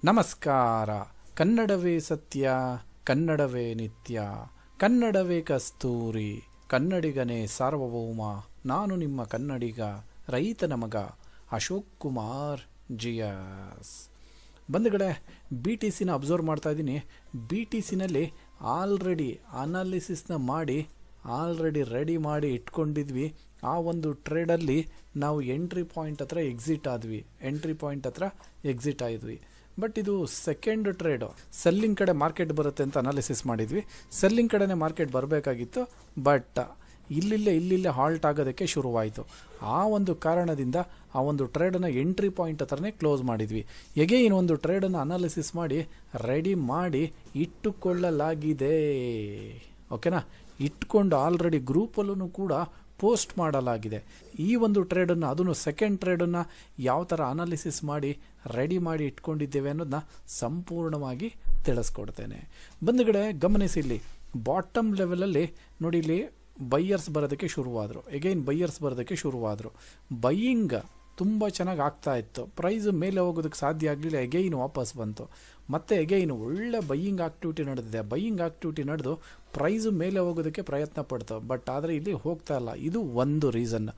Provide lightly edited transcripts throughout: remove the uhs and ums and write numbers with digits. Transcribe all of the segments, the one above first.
ನಮಸ್ಕಾರ. ಕನ್ನಡವೇ ಸತ್ಯ, ಕನ್ನಡವೇ ನಿತ್ಯ, ಕನ್ನಡವೇ ಕಸ್ತೂರಿ, ಕನ್ನಡಿಗನೇ ಸಾರ್ವಭೌಮ. ನಾನು ನಿಮ್ಮ ಕನ್ನಡಿಗ, ರೈತನ ಮಗ ಅಶೋಕ್ ಕುಮಾರ್ ಜಿಎಸ್. ಬಂಧುಗಳೇ, ಬಿ ಟಿ ಸಿನ ಅಬ್ಸರ್ವ್ ಮಾಡ್ತಾ ಇದ್ದೀನಿ. ಬಿ ಟಿ ಸಿನಲ್ಲಿ ಆಲ್ರೆಡಿ ಅನಾಲಿಸಿಸ್ನ ಮಾಡಿ ರೆಡಿ ಮಾಡಿ ಇಟ್ಕೊಂಡಿದ್ವಿ. ಆ ಒಂದು ಟ್ರೇಡಲ್ಲಿ ನಾವು ಎಂಟ್ರಿ ಪಾಯಿಂಟ್ ಹತ್ರ ಎಕ್ಸಿಟ್ ಆದ್ವಿ. ಬಟ್ ಇದು ಸೆಕೆಂಡ್ ಟ್ರೇಡು, ಸೆಲ್ಲಿಂಗ್ ಕಡೆ ಮಾರ್ಕೆಟ್ ಬರುತ್ತೆ ಅಂತ ಅನಾಲಿಸಿಸ್ ಮಾಡಿದ್ವಿ. ಸೆಲ್ಲಿಂಗ್ ಕಡೆನೇ ಮಾರ್ಕೆಟ್ ಬರಬೇಕಾಗಿತ್ತು, ಬಟ್ ಇಲ್ಲಿಲ್ಲೇ ಹಾಲ್ಟ್ ಆಗೋದಕ್ಕೆ ಶುರುವಾಯಿತು. ಆ ಒಂದು ಕಾರಣದಿಂದ ಆ ಒಂದು ಟ್ರೇಡನ್ನು ಎಂಟ್ರಿ ಪಾಯಿಂಟ್ ಹತ್ರನೇ ಕ್ಲೋಸ್ ಮಾಡಿದ್ವಿ. ಎಗೇನ್ ಒಂದು ಟ್ರೇಡನ್ನು ಅನಾಲಿಸಿಸ್ ಮಾಡಿ ರೆಡಿ ಮಾಡಿ ಇಟ್ಟುಕೊಳ್ಳಲಾಗಿದೆ. ಓಕೆನಾ? ಇಟ್ಕೊಂಡು ಆಲ್ರೆಡಿ ಗ್ರೂಪಲ್ಲೂ ಕೂಡ ಪೋಸ್ಟ್ ಮಾಡಲಾಗಿದೆ. ಈ ಒಂದು ಟ್ರೇಡನ್ನು, ಅದನ್ನು ಸೆಕೆಂಡ್ ಟ್ರೇಡನ್ನು ಯಾವ ಥರ ಅನಾಲಿಸಿಸ್ ಮಾಡಿ ರೆಡಿ ಮಾಡಿ ಇಟ್ಕೊಂಡಿದ್ದೇವೆ ಅನ್ನೋದನ್ನ ಸಂಪೂರ್ಣವಾಗಿ ತಿಳಿಸ್ಕೊಡ್ತೇನೆ. ಬಂಧುಗಳೇ, ಗಮನಿಸಿ, ಇಲ್ಲಿ ಬಾಟಮ್ ಲೆವೆಲಲ್ಲಿ ನೋಡಿ, ಇಲ್ಲಿ ಬೈಯರ್ಸ್ ಬರೋದಕ್ಕೆ ಶುರುವಾದರು. ಬೈಯಿಂಗ್ ತುಂಬ ಚೆನ್ನಾಗಿ ಆಗ್ತಾ ಇತ್ತು. ಪ್ರೈಸ್ ಮೇಲೆ ಹೋಗೋದಕ್ಕೆ ಸಾಧ್ಯ ಆಗಲಿಲ್ಲ. ಎಗೈನ್ ವಾಪಸ್ ಬಂತು. ಮತ್ತೆ ಎಗೈನ್ ಒಳ್ಳೆ ಬೈಯಿಂಗ್ ಆಕ್ಟಿವಿಟಿ ನಡೆದಿದೆ. ಬೈಯಿಂಗ್ ಆಕ್ಟಿವಿಟಿ ನಡೆದು ಪ್ರೈಸು ಮೇಲೆ ಹೋಗೋದಕ್ಕೆ ಪ್ರಯತ್ನ ಪಡ್ತು, ಬಟ್ ಆದರೆ ಇಲ್ಲಿ ಹೋಗ್ತಾ ಇಲ್ಲ. ಇದು ಒಂದು ರೀಸನ್.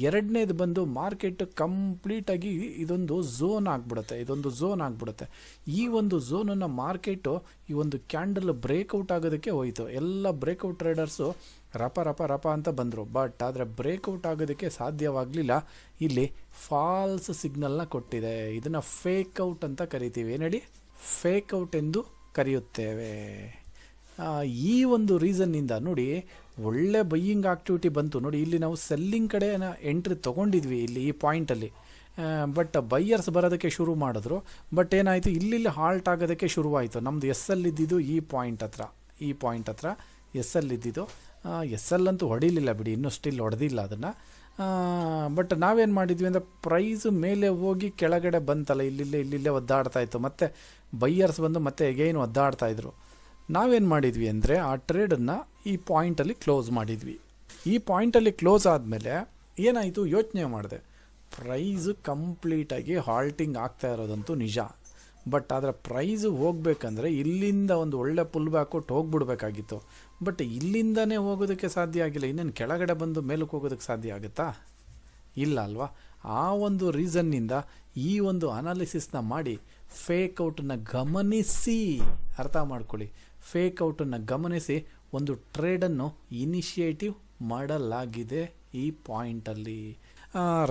ಎರಡನೇದು ಬಂದು ಮಾರ್ಕೆಟ್ ಕಂಪ್ಲೀಟಾಗಿ ಇದೊಂದು ಝೋನ್ ಆಗಿಬಿಡುತ್ತೆ. ಈ ಒಂದು ಝೋನನ್ನು ಮಾರ್ಕೆಟು ಈ ಒಂದು ಕ್ಯಾಂಡಲ್ ಬ್ರೇಕ್ಔಟ್ ಆಗೋದಕ್ಕೆ ಹೋಯಿತು. ಎಲ್ಲ ಬ್ರೇಕ್ಔಟ್ ಟ್ರೇಡರ್ಸು ರಪ ಅಂತ ಬಂದರು, ಬಟ್ ಆದರೆ ಬ್ರೇಕ್ಔಟ್ ಆಗೋದಕ್ಕೆ ಸಾಧ್ಯವಾಗಲಿಲ್ಲ. ಇಲ್ಲಿ ಫಾಲ್ಸ್ ಸಿಗ್ನಲ್ನ ಕೊಟ್ಟಿದೆ. ಇದನ್ನು ಫೇಕ್ಔಟ್ ಅಂತ ಕರಿತೀವಿ. ಏನೇಳಿ? ಫೇಕ್ಔಟ್ ಎಂದು ಕರೆಯುತ್ತೇವೆ. ಈ ಒಂದು ರೀಸನ್ನಿಂದ ನೋಡಿ, ಒಳ್ಳೆ ಬೈಯಿಂಗ್ ಆಕ್ಟಿವಿಟಿ ಬಂತು. ನೋಡಿ, ಇಲ್ಲಿ ನಾವು ಸೆಲ್ಲಿಂಗ್ ಕಡೆ ಎಂಟ್ರಿ ತೊಗೊಂಡಿದ್ವಿ ಇಲ್ಲಿ ಈ ಪಾಯಿಂಟಲ್ಲಿ, ಬಟ್ ಬೈಯರ್ಸ್ ಬರೋದಕ್ಕೆ ಶುರು ಮಾಡಿದ್ರು. ಬಟ್ ಏನಾಯಿತು, ಇಲ್ಲಿ ಹಾಲ್ಟ್ ಆಗೋದಕ್ಕೆ ಶುರುವಾಯಿತು. ನಮ್ಮದು ಎಸ್ ಎಲ್ ಇದ್ದಿದ್ದು ಈ ಪಾಯಿಂಟ್ ಹತ್ರ ಎಸ್ ಎಲ್ ಇದ್ದಿದ್ದು. ಎಸ್ ಎಲ್ ಅಂತೂ ಹೊಡಿಲಿಲ್ಲ ಬಿಡಿ, ಇನ್ನೂ ಸ್ಟಿಲ್ ಹೊಡೆದಿಲ್ಲ ಅದನ್ನು. ಬಟ್ ನಾವೇನು ಮಾಡಿದ್ವಿ ಅಂದರೆ, ಪ್ರೈಸ್ ಮೇಲೆ ಹೋಗಿ ಕೆಳಗಡೆ ಬಂತಲ್ಲ, ಇಲ್ಲಿಲ್ಲೇ ಒದ್ದಾಡ್ತಾ ಇತ್ತು. ಮತ್ತು ಬೈಯರ್ಸ್ ಬಂದು ಮತ್ತೆ ಎಗೈನ್ ಒದ್ದಾಡ್ತಾಯಿದ್ರು. ನಾವೇನು ಮಾಡಿದ್ವಿ ಅಂದರೆ, ಆ ಟ್ರೇಡನ್ನು ಈ ಪಾಯಿಂಟಲ್ಲಿ ಕ್ಲೋಸ್ ಮಾಡಿದ್ವಿ. ಈ ಪಾಯಿಂಟಲ್ಲಿ ಕ್ಲೋಸ್ ಆದಮೇಲೆ ಏನಾಯಿತು, ಯೋಚನೆ ಮಾಡಿದೆ. ಪ್ರೈಸು ಕಂಪ್ಲೀಟಾಗಿ ಹಾಲ್ಟಿಂಗ್ ಆಗ್ತಾ ಇರೋದಂತೂ ನಿಜ, ಬಟ್ ಆದರೆ ಪ್ರೈಸು ಹೋಗ್ಬೇಕಂದ್ರೆ ಇಲ್ಲಿಂದ ಒಂದು ಒಳ್ಳೆ ಪುಲ್ ಬ್ಯಾಕ್ ಕೊಟ್ಟು ಹೋಗ್ಬಿಡ್ಬೇಕಾಗಿತ್ತು. ಬಟ್ ಇಲ್ಲಿಂದನೇ ಹೋಗೋದಕ್ಕೆ ಸಾಧ್ಯ ಆಗಿಲ್ಲ. ಇನ್ನೇನು ಕೆಳಗಡೆ ಬಂದು ಮೇಲಕ್ಕೆ ಹೋಗೋದಕ್ಕೆ ಸಾಧ್ಯ ಆಗುತ್ತಾ? ಇಲ್ಲ ಅಲ್ವಾ? ಆ ಒಂದು ರೀಸನ್ನಿಂದ ಈ ಒಂದು ಅನಾಲಿಸಿಸ್ನ ಮಾಡಿ ಫೇಕ್ಔಟನ್ನು ಗಮನಿಸಿ, ಅರ್ಥ ಮಾಡ್ಕೊಳ್ಳಿ, ಫೇಕ್ಔಟನ್ನು ಗಮನಿಸಿ ಒಂದು ಟ್ರೇಡನ್ನು ಇನಿಷಿಯೇಟಿವ್ ಮಾಡಲಾಗಿದೆ ಈ ಪಾಯಿಂಟಲ್ಲಿ.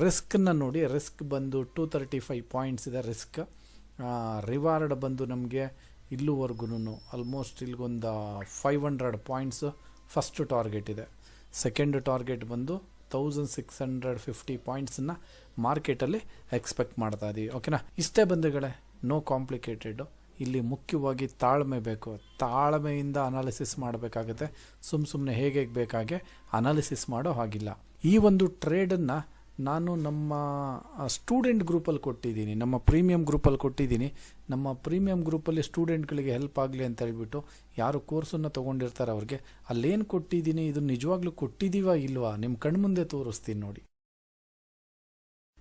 ರಿಸ್ಕನ್ನು ನೋಡಿ, ರಿಸ್ಕ್ ಬಂದು 235 ಪಾಯಿಂಟ್ಸ್ ಇದೆ ರಿಸ್ಕ್. ರಿವಾರ್ಡ್ ಬಂದು ನಮಗೆ ಇಲ್ಲಿವರೆಗೂ ಆಲ್ಮೋಸ್ಟ್ ಇಲ್ಲಿಗೊಂದು 500 ಪಾಯಿಂಟ್ಸು ಫಸ್ಟ್ ಟಾರ್ಗೆಟ್ ಇದೆ. ಸೆಕೆಂಡ್ ಟಾರ್ಗೆಟ್ ಬಂದು 1650 ಪಾಯಿಂಟ್ಸನ್ನು ಮಾರ್ಕೆಟಲ್ಲಿ ಎಕ್ಸ್ಪೆಕ್ಟ್ ಮಾಡ್ತಾ ಇದ್ದೀವಿ. ಓಕೆನಾ? ಇಷ್ಟೇ ಬಂಧುಗಳೇ, ನೋ ಕಾಂಪ್ಲಿಕೇಟೆಡು. ಇಲ್ಲಿ ಮುಖ್ಯವಾಗಿ ತಾಳ್ಮೆ ಬೇಕು. ತಾಳ್ಮೆಯಿಂದ ಅನಾಲಿಸಿಸ್ ಮಾಡಬೇಕಾಗುತ್ತೆ. ಸುಮ್ಮನೆ ಹೇಗೆ ಬೇಕಾಗೆ ಅನಾಲಿಸಿಸ್ ಮಾಡೋ ಹಾಗಿಲ್ಲ. ಈ ಒಂದು ಟ್ರೇಡನ್ನು ನಾನು ನಮ್ಮ ಸ್ಟೂಡೆಂಟ್ ಗ್ರೂಪಲ್ಲಿ ಕೊಟ್ಟಿದ್ದೀನಿ, ನಮ್ಮ ಪ್ರೀಮಿಯಂ ಗ್ರೂಪಲ್ಲಿ ಕೊಟ್ಟಿದ್ದೀನಿ. ನಮ್ಮ ಪ್ರೀಮಿಯಂ ಗ್ರೂಪಲ್ಲಿ ಸ್ಟೂಡೆಂಟ್ಗಳಿಗೆ ಹೆಲ್ಪ್ ಆಗಲಿ ಅಂತ ಹೇಳ್ಬಿಟ್ಟು ಯಾರು ಕೋರ್ಸನ್ನು ತೊಗೊಂಡಿರ್ತಾರೆ ಅವ್ರಿಗೆ ಅಲ್ಲೇನು ಕೊಟ್ಟಿದ್ದೀನಿ, ಇದು ನಿಜವಾಗ್ಲೂ ಕೊಟ್ಟಿದ್ದೀವಾ ಇಲ್ವಾ ನಿಮ್ಮ ಕಣ್ಮುಂದೆ ತೋರಿಸ್ತೀನಿ ನೋಡಿ.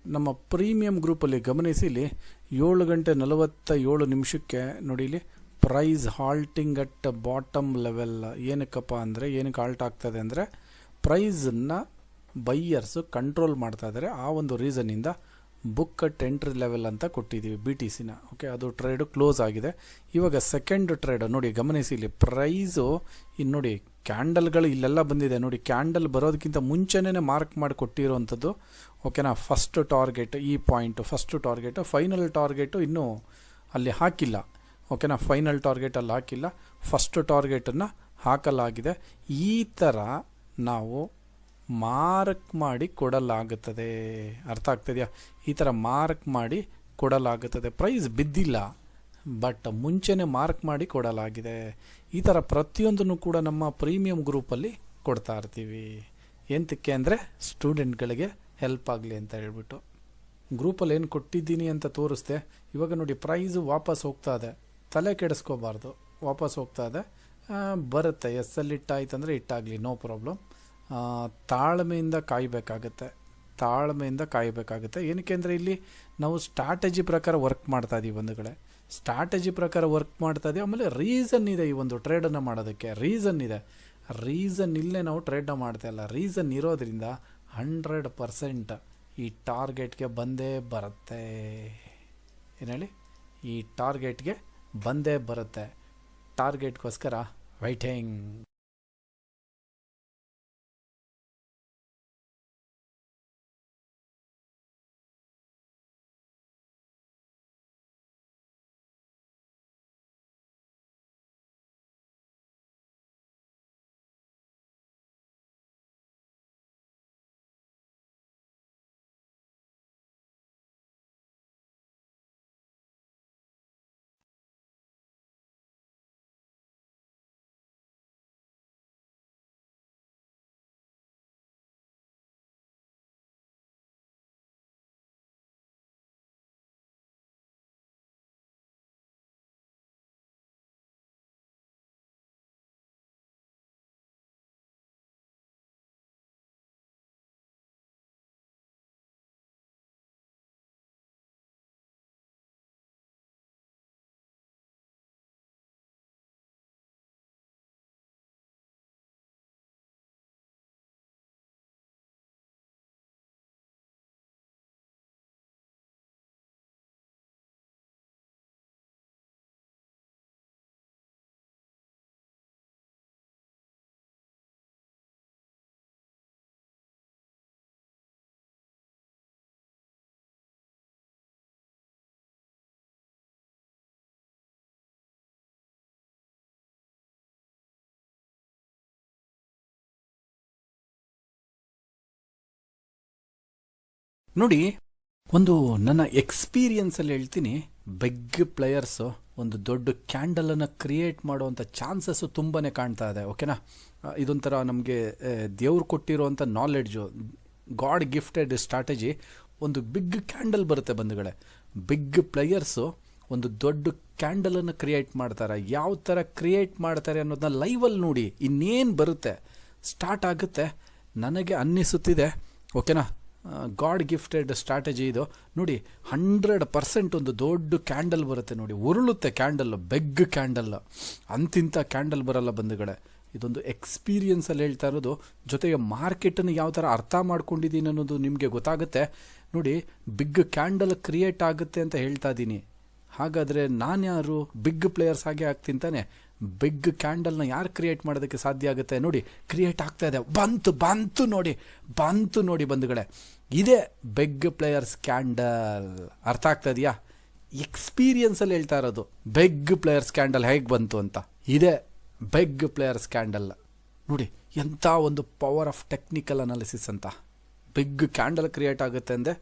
ನಮ್ಮ ಪ್ರೀಮಿಯಂ ಗ್ರೂಪಲ್ಲಿ ಗಮನಿಸಿ, ಇಲ್ಲಿ 7:47 ನೋಡಿ, ಇಲ್ಲಿ price halting at bottom level. ಏನಕ್ಕಪ್ಪ ಅಂದರೆ, ಏನಕ್ಕೆ ಹಾಲ್ಟ್ ಆಗ್ತದೆ ಅಂದರೆ, ಪ್ರೈಸನ್ನು ಬೈಯರ್ಸು ಕಂಟ್ರೋಲ್ ಮಾಡ್ತಾ ಇದ್ದಾರೆ. ಆ ಒಂದು ರೀಸನ್ನಿಂದ ಬುಕ್ ಅಟ್ ಎಂಟ್ರಿ ಲೆವೆಲ್ ಅಂತ ಕೊಟ್ಟಿದ್ದೀವಿ ಬಿ ಟಿ ಸಿನ. ಓಕೆ, ಅದು ಟ್ರೇಡು ಕ್ಲೋಸ್ ಆಗಿದೆ. ಇವಾಗ ಸೆಕೆಂಡ್ ಟ್ರೇಡ್ ನೋಡಿ, ಗಮನಿಸಿ, ಇಲ್ಲಿ ಪ್ರೈಸು ಇನ್ನು ನೋಡಿ, ಕ್ಯಾಂಡಲ್ಗಳು ಇಲ್ಲೆಲ್ಲ ಬಂದಿದೆ ನೋಡಿ. ಕ್ಯಾಂಡಲ್ ಬರೋದಕ್ಕಿಂತ ಮುಂಚೆನೇ ಮಾರ್ಕ್ ಮಾಡಿ ಕೊಟ್ಟಿರೋವಂಥದ್ದು. ಓಕೆನಾ? ಫಸ್ಟ್ ಟಾರ್ಗೆಟ್ ಈ point, first target. Final target ಇನ್ನೂ ಅಲ್ಲಿ ಹಾಕಿಲ್ಲ. ಓಕೆನಾ? ಫೈನಲ್ ಟಾರ್ಗೆಟ್ ಅಲ್ಲಿ ಹಾಕಿಲ್ಲ, ಫಸ್ಟ್ ಟಾರ್ಗೆಟನ್ನು ಹಾಕಲಾಗಿದೆ. ಈ ಥರ ನಾವು ಮಾರ್ಕ್ ಮಾಡಿ ಕೊಡಲಾಗುತ್ತದೆ. ಅರ್ಥ ಆಗ್ತದೆಯಾ? ಈ ಥರ ಮಾರ್ಕ್ ಮಾಡಿ ಕೊಡಲಾಗುತ್ತದೆ. ಪ್ರೈಸ್ ಬಿದ್ದಿಲ್ಲ, ಬಟ್ ಮುಂಚೆನೇ ಮಾರ್ಕ್ ಮಾಡಿ ಕೊಡಲಾಗಿದೆ. ಈ ಥರ ಪ್ರತಿಯೊಂದನ್ನು ಕೂಡ ನಮ್ಮ ಪ್ರೀಮಿಯಂ ಗ್ರೂಪಲ್ಲಿ ಕೊಡ್ತಾ ಇರ್ತೀವಿ. ಎಂತಕ್ಕೆ ಅಂದರೆ, ಸ್ಟೂಡೆಂಟ್ಗಳಿಗೆ ಹೆಲ್ಪ್ ಆಗಲಿ ಅಂತ ಹೇಳ್ಬಿಟ್ಟು. ಗ್ರೂಪಲ್ಲಿ ಏನು ಕೊಟ್ಟಿದ್ದೀನಿ ಅಂತ ತೋರಿಸ್ದೆ. ಇವಾಗ ನೋಡಿ, ಪ್ರೈಸು ವಾಪಸ್ ಹೋಗ್ತಾ ಇದೆ, ತಲೆ ಕೆಡಿಸ್ಕೋಬಾರ್ದು. ವಾಪಸ್ ಹೋಗ್ತಾ ಇದೆ, ಬರುತ್ತೆ. ಎಸ್ ಎಲ್ ಇಟ್ಟಾಯ್ತಂದರೆ ಇಟ್ಟಾಗಲಿ, ನೋ ಪ್ರಾಬ್ಲಮ್. ತಾಳ್ಮೆಯಿಂದ ಕಾಯಬೇಕಾಗುತ್ತೆ. ಏನಕ್ಕೆ ಅಂದರೆ, ಇಲ್ಲಿ ನಾವು ಸ್ಟ್ರಾಟಜಿ ಪ್ರಕಾರ ವರ್ಕ್ ಮಾಡ್ತಾ ಇದ್ದೀವಿ ಬಂಧುಗಳೇ. ಸ್ಟ್ರಾಟಜಿ ಪ್ರಕಾರ ವರ್ಕ್ ಮಾಡ್ತಾ ಇದೆ. ಆಮೇಲೆ ರೀಸನ್ ಇದೆ ಈ ಒಂದು ಟ್ರೇಡನ್ನು ಮಾಡೋದಕ್ಕೆ, ರೀಸನ್ ಇದೆ. ರೀಸನ್ ಇಲ್ಲೇ ನಾವು ಟ್ರೇಡನ್ನ ಮಾಡ್ತಾ ಇಲ್ಲ. ರೀಸನ್ ಇರೋದ್ರಿಂದ 100% ಈ ಟಾರ್ಗೆಟ್ಗೆ ಬಂದೇ ಬರುತ್ತೆ. ಏನು ಹೇಳಿ, ಈ ಟಾರ್ಗೆಟ್ಗೆ ಬಂದೇ ಬರುತ್ತೆ. ಟಾರ್ಗೆಟ್ಗೋಸ್ಕರ ವೈಟಿಂಗ್. ನೋಡಿ, ಒಂದು ನನ್ನ ಎಕ್ಸ್ಪೀರಿಯನ್ಸಲ್ಲಿ ಹೇಳ್ತೀನಿ, ಬಿಗ್ ಪ್ಲೇಯರ್ಸು ಒಂದು ದೊಡ್ಡ ಕ್ಯಾಂಡಲನ್ನು ಕ್ರಿಯೇಟ್ ಮಾಡುವಂಥ ಚಾನ್ಸಸ್ಸು ತುಂಬಾ ಕಾಣ್ತಾ ಇದೆ. ಓಕೆನಾ, ಇದೊಂಥರ ನಮಗೆ ದೇವ್ರು ಕೊಟ್ಟಿರೋವಂಥ ನಾಲೆಡ್ಜು, ಗಾಡ್ ಗಿಫ್ಟೆಡ್ ಸ್ಟ್ರಾಟಜಿ. ಒಂದು ಬಿಗ್ ಕ್ಯಾಂಡಲ್ ಬರುತ್ತೆ ಬಂಧುಗಳೇ. ಬಿಗ್ ಪ್ಲೇಯರ್ಸು ಒಂದು ದೊಡ್ಡ ಕ್ಯಾಂಡಲನ್ನು ಕ್ರಿಯೇಟ್ ಮಾಡ್ತಾರೆ. ಯಾವ ಥರ ಕ್ರಿಯೇಟ್ ಮಾಡ್ತಾರೆ ಅನ್ನೋದನ್ನ ಲೈವಲ್ಲಿ ನೋಡಿ. ಇನ್ನೇನು ಬರುತ್ತೆ, ಸ್ಟಾರ್ಟ್ ಆಗುತ್ತೆ. ನನಗೆ ಅನ್ನಿಸುತ್ತಿದೆ, ಓಕೆನಾ, ಗಾಡ್ ಗಿಫ್ಟೆಡ್ ಸ್ಟ್ರಾಟಜಿ ಇದು. ನೋಡಿ, 100% ಒಂದು ದೊಡ್ಡ ಕ್ಯಾಂಡಲ್ ಬರುತ್ತೆ ನೋಡಿ, ಉರುಳುತ್ತೆ ಕ್ಯಾಂಡಲ್, ಬೆಗ್ ಕ್ಯಾಂಡಲ್. ಅಂತಿಂಥ ಕ್ಯಾಂಡಲ್ ಬರಲ್ಲ ಬಂಧುಗಳೇ. ಇದೊಂದು ಎಕ್ಸ್ಪೀರಿಯನ್ಸಲ್ಲಿ ಹೇಳ್ತಾ ಇರೋದು. ಜೊತೆಗೆ ಮಾರ್ಕೆಟನ್ನು ಯಾವ ಥರ ಅರ್ಥ ಮಾಡ್ಕೊಂಡಿದ್ದೀನಿ ಅನ್ನೋದು ನಿಮಗೆ ಗೊತ್ತಾಗುತ್ತೆ. ನೋಡಿ, ಬಿಗ್ ಕ್ಯಾಂಡಲ್ ಕ್ರಿಯೇಟ್ ಆಗುತ್ತೆ ಅಂತ ಹೇಳ್ತಾ ಇದ್ದೀನಿ. ಹಾಗಾದರೆ ನಾನು ಯಾರು? ಬಿಗ್ ಪ್ಲೇಯರ್ಸ್ ಹಾಗೆ ಆಗ್ತೀನಿ ತಾನೆ. ಬಿಗ್ ಕ್ಯಾಂಡಲ್ನ ಯಾರು ಕ್ರಿಯೇಟ್ ಮಾಡೋದಕ್ಕೆ ಸಾಧ್ಯ ಆಗುತ್ತೆ? ನೋಡಿ, ಕ್ರಿಯೇಟ್ ಆಗ್ತಾ ಇದೆ. ಬಂತು ನೋಡಿ ಬಂಧುಗಳೇ, ಇದೇ ಬಿಗ್ ಪ್ಲೇಯರ್ಸ್ ಕ್ಯಾಂಡಲ್. ಅರ್ಥ ಆಗ್ತಾ ಇದೆಯಾ? ಎಕ್ಸ್ಪೀರಿಯನ್ಸಲ್ಲಿ ಹೇಳ್ತಾ ಇರೋದು. ಬಿಗ್ ಪ್ಲೇಯರ್ಸ್ ಕ್ಯಾಂಡಲ್ ಹೇಗೆ ಬಂತು ಅಂತ, ಇದೇ ಬಿಗ್ ಪ್ಲೇಯರ್ಸ್ ಕ್ಯಾಂಡಲ್. ನೋಡಿ, ಎಂಥ ಒಂದು ಪವರ್ ಆಫ್ ಟೆಕ್ನಿಕಲ್ ಅನಾಲಿಸಿಸ್ ಅಂತ. ಬಿಗ್ ಕ್ಯಾಂಡಲ್ ಕ್ರಿಯೇಟ್ ಆಗುತ್ತೆ ಅಂದೆ,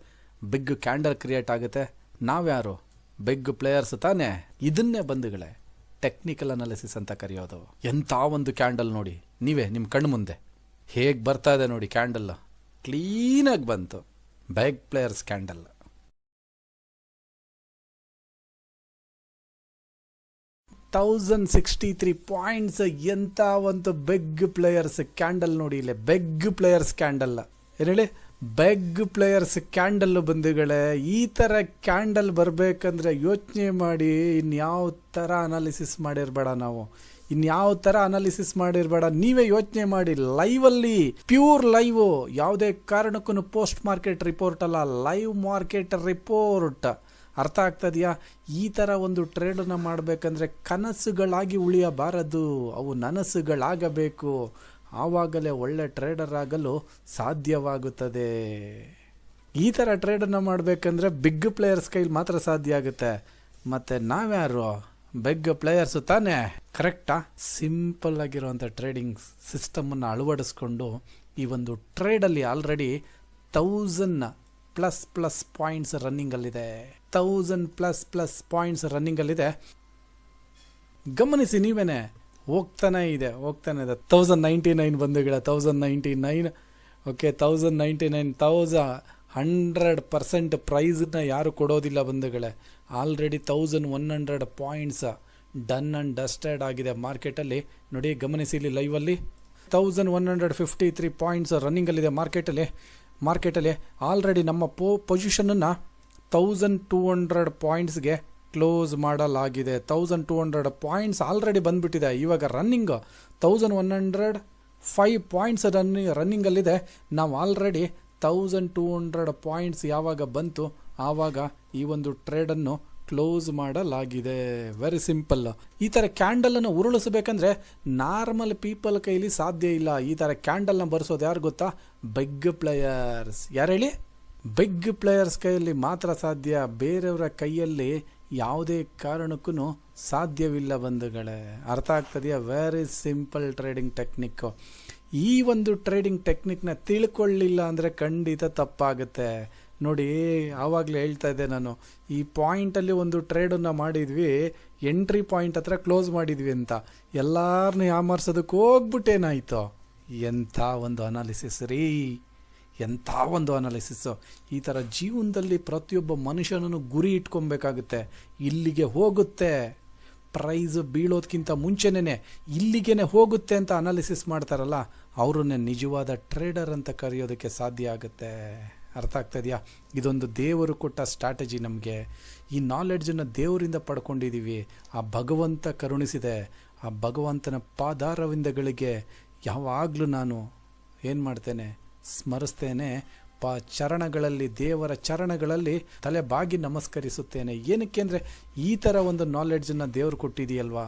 ಬಿಗ್ ಕ್ಯಾಂಡಲ್ ಕ್ರಿಯೇಟ್ ಆಗುತ್ತೆ. ನಾವ್ಯಾರು? ಬಿಗ್ ಪ್ಲೇಯರ್ಸ್ ತಾನೇ. ಇದನ್ನೇ ಬಂಧುಗಳೇ ಟೆಕ್ನಿಕಲ್ ಅನಾಲಿಸಿಸ್ ಅಂತ ಕರೆಯೋದು. ಎಂಥ ಒಂದು ಕ್ಯಾಂಡಲ್ ನೋಡಿ, ನೀವೇ ನಿಮ್ಮ ಕಣ್ಣು ಮುಂದೆ ಹೇಗೆ ಬರ್ತಾ ಇದೆ ನೋಡಿ. ಕ್ಯಾಂಡಲ್ ಕ್ಲೀನಾಗಿ ಬಂತು, ಬಿಗ್ ಪ್ಲೇಯರ್ಸ್ ಕ್ಯಾಂಡಲ್. $1,063 ಎಂಥ ಒಂದು ಬಿಗ್ ಪ್ಲೇಯರ್ಸ್ ಕ್ಯಾಂಡಲ್ ನೋಡಿ. ಇಲ್ಲೇ ಬಿಗ್ ಪ್ಲೇಯರ್ಸ್ ಕ್ಯಾಂಡಲ್. ಏನು ಹೇಳಿ? ಬಿಗ್ ಪ್ಲೇಯರ್ಸ್ ಕ್ಯಾಂಡಲ್ ಬಂಧುಗಳೇ. ಈ ಥರ ಕ್ಯಾಂಡಲ್ ಬರಬೇಕಂದ್ರೆ ಯೋಚನೆ ಮಾಡಿ, ಇನ್ಯಾವ ಥರ ಅನಾಲಿಸಿಸ್ ಮಾಡಿರಬೇಡ ನಾವು, ಇನ್ಯಾವ ಥರ ಅನಾಲಿಸಿಸ್ ಮಾಡಿರಬೇಡ. ನೀವೇ ಯೋಚನೆ ಮಾಡಿ. ಲೈವಲ್ಲಿ, ಪ್ಯೂರ್ ಲೈವ್, ಯಾವುದೇ ಕಾರಣಕ್ಕೂ ಪೋಸ್ಟ್ ಮಾರ್ಕೆಟ್ ರಿಪೋರ್ಟ್ ಅಲ್ಲ, ಲೈವ್ ಮಾರ್ಕೆಟ್ ರಿಪೋರ್ಟ್. ಅರ್ಥ ಆಗ್ತದೆಯಾ? ಈ ಥರ ಒಂದು ಟ್ರೇಡನ್ನು ಮಾಡಬೇಕಂದ್ರೆ ಕನಸುಗಳಾಗಿ ಉಳಿಯಬಾರದು, ಅವು ನನಸುಗಳಾಗಬೇಕು. ಆವಾಗಲೇ ಒಳ್ಳೆ ಟ್ರೇಡರ್ ಆಗಲು ಸಾಧ್ಯವಾಗುತ್ತದೆ. ಈ ಥರ ಟ್ರೇಡನ್ನು ಮಾಡಬೇಕಂದ್ರೆ ಬಿಗ್ ಪ್ಲೇಯರ್ಸ್ ಕೈಲಿ ಮಾತ್ರ ಸಾಧ್ಯ ಆಗುತ್ತೆ. ಮತ್ತು ನಾವ್ಯಾರು? ಬಿಗ್ ಪ್ಲೇಯರ್ಸು ತಾನೇ. ಕರೆಕ್ಟಾ? ಸಿಂಪಲ್ ಆಗಿರುವಂಥ ಟ್ರೇಡಿಂಗ್ ಸಿಸ್ಟಮನ್ನು ಅಳವಡಿಸ್ಕೊಂಡು ಈ ಒಂದು ಟ್ರೇಡಲ್ಲಿ ಆಲ್ರೆಡಿ 1000+ ಪಾಯಿಂಟ್ಸ್ ರನ್ನಿಂಗಲ್ಲಿದೆ. 1000+ ಪಾಯಿಂಟ್ಸ್ ರನ್ನಿಂಗಲ್ಲಿದೆ. ಗಮನಿಸಿ ನೀವೇನೆ. ಹೋಗ್ತಾನೆ ಇದೆ. 1099 ಬಂಧುಗಳ, 1099. ಓಕೆ, 1099. 100% ಪ್ರೈಸ್ನ ಯಾರು ಕೊಡೋದಿಲ್ಲ ಬಂಧುಗಳೇ. Already 1100 points done and dusted ಆಗಿದೆ ಮಾರ್ಕೆಟಲ್ಲಿ. ನೋಡಿ, ಗಮನಿಸಿ ಇಲ್ಲಿ ಲೈವಲ್ಲಿ 1153 ಪಾಯಿಂಟ್ಸ್ ರನ್ನಿಂಗಲ್ಲಿದೆ ಮಾರ್ಕೆಟಲ್ಲಿ. ಆಲ್ರೆಡಿ ನಮ್ಮ ಪೊಸಿಷನನ್ನು 1200 ಪಾಯಿಂಟ್ಸ್ಗೆ ಕ್ಲೋಸ್ ಮಾಡಲಾಗಿದೆ. 1200 ಪಾಯಿಂಟ್ಸ್ ಆಲ್ರೆಡಿ ಬಂದ್ಬಿಟ್ಟಿದೆ. ಇವಾಗ ರನ್ನಿಂಗ್ 1105 ಪಾಯಿಂಟ್ಸ್ ರನ್ನಿಂಗಲ್ಲಿದೆ. ನಾವು ಆಲ್ರೆಡಿ 1200 ಪಾಯಿಂಟ್ಸ್ ಯಾವಾಗ ಬಂತು ಆವಾಗ ಈ ಒಂದು ಟ್ರೇಡನ್ನು ಕ್ಲೋಸ್ ಮಾಡಲಾಗಿದೆ. Very simple. ಈ ಥರ ಕ್ಯಾಂಡಲನ್ನು ಉರುಳಿಸಬೇಕಂದ್ರೆ ನಾರ್ಮಲ್ ಪೀಪಲ್ ಕೈಲಿ ಸಾಧ್ಯ ಇಲ್ಲ. ಈ ಥರ ಕ್ಯಾಂಡಲ್ನ ಬರ್ಸೋದು ಯಾರು ಗೊತ್ತಾ? Big players. ಯಾರು ಹೇಳಿ? ಬಿಗ್ ಪ್ಲೇಯರ್ಸ್ ಕೈಯಲ್ಲಿ ಮಾತ್ರ ಸಾಧ್ಯ. ಬೇರೆಯವರ ಕೈಯಲ್ಲಿ ಯಾವುದೇ ಕಾರಣಕ್ಕೂ ಸಾಧ್ಯವಿಲ್ಲ ಬಂಧುಗಳೇ. ಅರ್ಥ ಆಗ್ತದೆಯಾ? Very simple trading technique. ಈ ಒಂದು ಟ್ರೇಡಿಂಗ್ ಟೆಕ್ನಿಕ್ನ ತಿಳ್ಕೊಳ್ಳಿಲ್ಲ ಅಂದರೆ ಖಂಡಿತ ತಪ್ಪಾಗುತ್ತೆ. ನೋಡಿ, ಆವಾಗಲೇ ಹೇಳ್ತಾ ಇದ್ದೆ ನಾನು, ಈ ಪಾಯಿಂಟಲ್ಲಿ ಒಂದು ಟ್ರೇಡನ್ನು ಮಾಡಿದ್ವಿ, ಎಂಟ್ರಿ ಪಾಯಿಂಟ್ ಹತ್ರ ಕ್ಲೋಸ್ ಮಾಡಿದ್ವಿ ಅಂತ. ಎಲ್ಲರನ್ನೂ ಯಾಮಾರ್ಸೋದಕ್ಕೆ ಹೋಗ್ಬಿಟ್ಟೇನಾಯಿತು? ಎಂಥ ಒಂದು ಅನಾಲಿಸಿಸ್ ರೀ, ಎಂಥ ಒಂದು ಅನಾಲಿಸಿಸ್ಸು. ಈ ಥರ ಜೀವನದಲ್ಲಿ ಪ್ರತಿಯೊಬ್ಬ ಮನುಷ್ಯನೂ ಗುರಿ ಇಟ್ಕೊಬೇಕಾಗುತ್ತೆ. ಇಲ್ಲಿಗೆ ಹೋಗುತ್ತೆ, ಪ್ರೈಸ್ ಬೀಳೋದಕ್ಕಿಂತ ಮುಂಚೆನೇ ಇಲ್ಲಿಗೇ ಹೋಗುತ್ತೆ ಅಂತ ಅನಾಲಿಸಿಸ್ ಮಾಡ್ತಾರಲ್ಲ, ಅವ್ರನ್ನೇ ನಿಜವಾದ ಟ್ರೇಡರ್ ಅಂತ ಕರೆಯೋದಕ್ಕೆ ಸಾಧ್ಯ ಆಗುತ್ತೆ. ಅರ್ಥ ಆಗ್ತಾಯಿದೆಯಾ? ಇದೊಂದು ದೇವರು ಕೊಟ್ಟ ಸ್ಟ್ರಾಟಜಿ ನಮಗೆ. ಈ ನಾಲೆಡ್ಜನ್ನು ದೇವರಿಂದ ಪಡ್ಕೊಂಡಿದ್ದೀವಿ. ಆ ಭಗವಂತ ಕರುಣಿಸಿದೆ. ಆ ಭಗವಂತನ ಪಾದಾರವಿಂದಗಳಿಗೆ ಯಾವಾಗಲೂ ನಾನು ಏನು ಮಾಡ್ತೇನೆ? ಸ್ಮರಿಸ್ತೇನೆ. ಚರಣಗಳಲ್ಲಿ, ದೇವರ ಚರಣಗಳಲ್ಲಿ ತಲೆ ಬಾಗಿ ನಮಸ್ಕರಿಸುತ್ತೇನೆ. ಏನಕ್ಕೆ ಅಂದರೆ ಈ ಥರ ಒಂದು ನಾಲೆಡ್ಜನ್ನು ದೇವರು ಕೊಟ್ಟಿದೆಯಲ್ವಾ,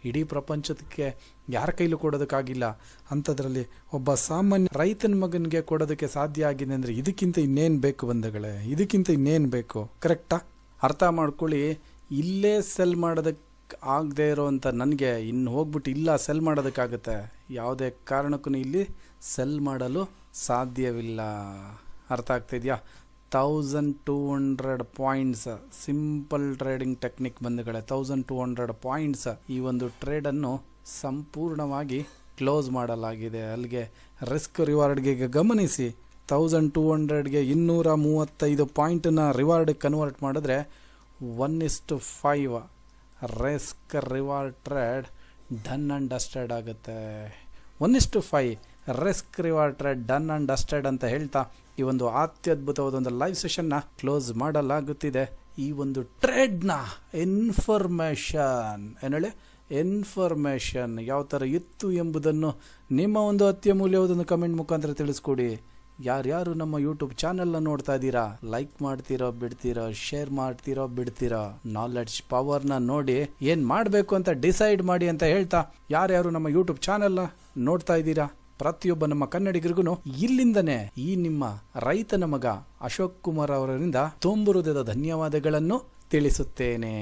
ಇಡೀ ಪ್ರಪಂಚಕ್ಕೆ ಯಾರ ಕೈಲೂ ಕೊಡೋದಕ್ಕಾಗಿಲ್ಲ. ಅಂಥದ್ರಲ್ಲಿ ಒಬ್ಬ ಸಾಮಾನ್ಯ ರೈತನ ಮಗನಿಗೆ ಕೊಡೋದಕ್ಕೆ ಸಾಧ್ಯ ಆಗಿದೆ ಅಂದರೆ ಇದಕ್ಕಿಂತ ಇನ್ನೇನು ಬೇಕು ಬಂಧುಗಳೇ? ಇದಕ್ಕಿಂತ ಇನ್ನೇನು ಬೇಕು? ಕರೆಕ್ಟಾ? ಅರ್ಥ ಮಾಡ್ಕೊಳ್ಳಿ. ಇಲ್ಲೇ ಸೆಲ್ ಮಾಡೋದಕ್ಕೆ ಆಗದೆ ಇರೋವಂಥ ನನಗೆ ಇನ್ನು ಹೋಗ್ಬಿಟ್ಟು ಇಲ್ಲ ಸೆಲ್ ಮಾಡೋದಕ್ಕಾಗುತ್ತೆ? ಯಾವುದೇ ಕಾರಣಕ್ಕೂ ಇಲ್ಲಿ ಸೆಲ್ ಮಾಡಲು ಸಾಧ್ಯವಿಲ್ಲ. ಅರ್ಥ ಆಗ್ತಿದೆಯಾ? 1200 ಪಾಯಿಂಟ್ಸ್ ಸಿಂಪಲ್ ಟ್ರೇಡಿಂಗ್ ಟೆಕ್ನಿಕ್ ಬಂಧುಗಳೇ. 1200 ಪಾಯಿಂಟ್ಸ್ ಈ ಒಂದು ಟ್ರೇಡನ್ನು ಸಂಪೂರ್ಣವಾಗಿ ಕ್ಲೋಸ್ ಮಾಡಲಾಗಿದೆ. ಅಲ್ಲಿಗೆ ರಿಸ್ಕ್ ರಿವಾರ್ಡ್ಗೆ ಗಮನಿಸಿ. 1200ಗೆ 235 ಪಾಯಿಂಟನ್ನ ರಿವಾರ್ಡ್ ಕನ್ವರ್ಟ್ ಮಾಡಿದ್ರೆ 1:5 risk reward trade done and dusted ಆಗುತ್ತೆ. 1:5 risk reward trade done and dusted ಅಂತ ಹೇಳ್ತಾ ಈ ಒಂದು ಅತ್ಯದ್ಭುತವಾದ ಒಂದು ಲೈವ್ ಸೆಷನ್ನ ಕ್ಲೋಸ್ ಮಾಡಲಾಗುತ್ತಿದೆ. ಈ ಒಂದು ಟ್ರೇಡ್ನ ಇನ್ಫಾರ್ಮೇಷನ್ ಇನ್ಫಾರ್ಮೇಷನ್ ಯಾವ ಥರ ಇತ್ತು ಎಂಬುದನ್ನು ನಿಮ್ಮ ಒಂದು ಅತ್ಯಮೂಲ್ಯವಾದೊಂದು ಕಮೆಂಟ್ ಮುಖಾಂತರ ತಿಳಿಸ್ಕೊಡಿ. ಯಾರ್ಯಾರು ನಮ್ಮ ಯೂಟ್ಯೂಬ್ ಚಾನಲ್ನ ನೋಡ್ತಾ ಇದ್ದೀರಾ, ಲೈಕ್ ಮಾಡ್ತೀರೋ ಬಿಡ್ತೀರೋ, ಶೇರ್ ಮಾಡ್ತೀರೋ ಬಿಡ್ತೀರೋ, ನಾಲೆಡ್ಜ್ ಪವರ್ನ ನೋಡಿ ಏನು ಮಾಡಬೇಕು ಅಂತ ಡಿಸೈಡ್ ಮಾಡಿ ಅಂತ ಹೇಳ್ತಾ, ಯಾರ್ಯಾರು ನಮ್ಮ ಯೂಟ್ಯೂಬ್ ಚಾನಲ್ನ ನೋಡ್ತಾ ಇದ್ದೀರಾ ಪ್ರತಿಯೊಬ್ಬ ನಮ್ಮ ಕನ್ನಡಿಗರಿಗೂ ಇಲ್ಲಿಂದನೇ ಈ ನಿಮ್ಮ ರೈತನ ಮಗ ಅಶೋಕ್ ಕುಮಾರ್ ಅವರಿಂದ ತುಂಬು ಹೃದಯದ ಧನ್ಯವಾದಗಳನ್ನು ತಿಳಿಸುತ್ತೇನೆ.